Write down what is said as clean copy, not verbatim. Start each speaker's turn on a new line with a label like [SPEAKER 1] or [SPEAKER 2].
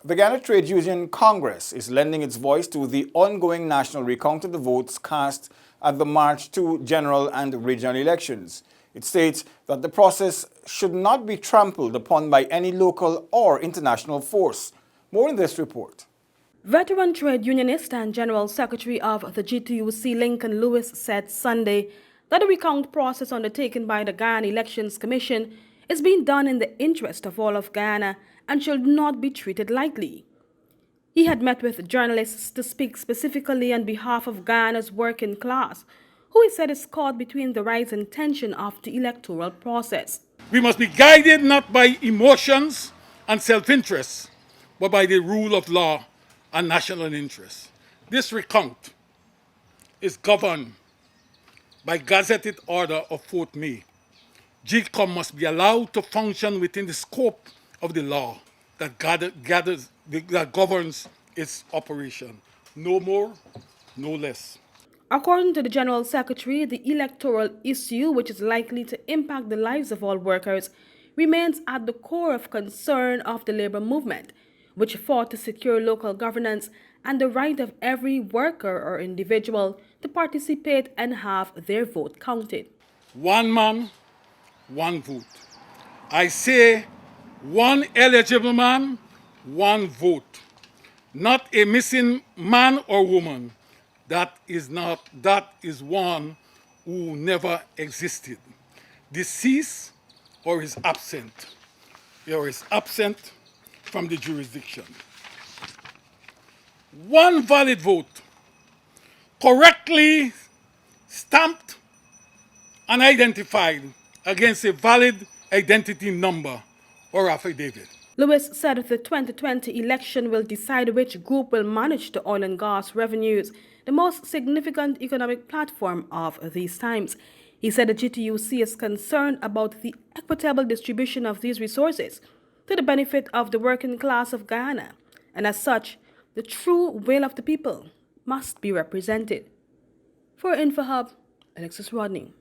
[SPEAKER 1] The Guyana Trade Union Congress is lending its voice to the ongoing national recount of the votes cast at the March 2 general and regional elections. It states that the process should not be trampled upon by any local or international force. More in this report.
[SPEAKER 2] Veteran trade unionist and General Secretary of the GTUC, Lincoln Lewis, said Sunday that the recount process undertaken by the Guyana Elections Commission is being done in the interest of all of Guyana and should not be treated lightly. He had met with journalists to speak specifically on behalf of Guyana's working class, who he said is caught between the rise and tension of the electoral process.
[SPEAKER 3] We must be guided not by emotions and self-interest, but by the rule of law and national interest. This recount is governed by Gazetted Order of 4th May. GCOM must be allowed to function within the scope of the law that governs its operation. No more, no less.
[SPEAKER 2] According to the General Secretary, the electoral issue, which is likely to impact the lives of all workers, remains at the core of concern of the labor movement, which fought to secure local governance and the right of every worker or individual to participate and have their vote counted.
[SPEAKER 3] One man, one vote. I say one eligible man, one vote. Not a missing man or woman. That is one who never existed. Deceased or is absent from the jurisdiction. One valid vote, correctly stamped and identified against a valid identity number or affidavit.
[SPEAKER 2] Lewis said the 2020 election will decide which group will manage the oil and gas revenues, the most significant economic platform of these times. He said the GTUC is concerned about the equitable distribution of these resources to the benefit of the working class of Guyana, and as such, the true will of the people must be represented. For InfoHub, Alexis Rodney.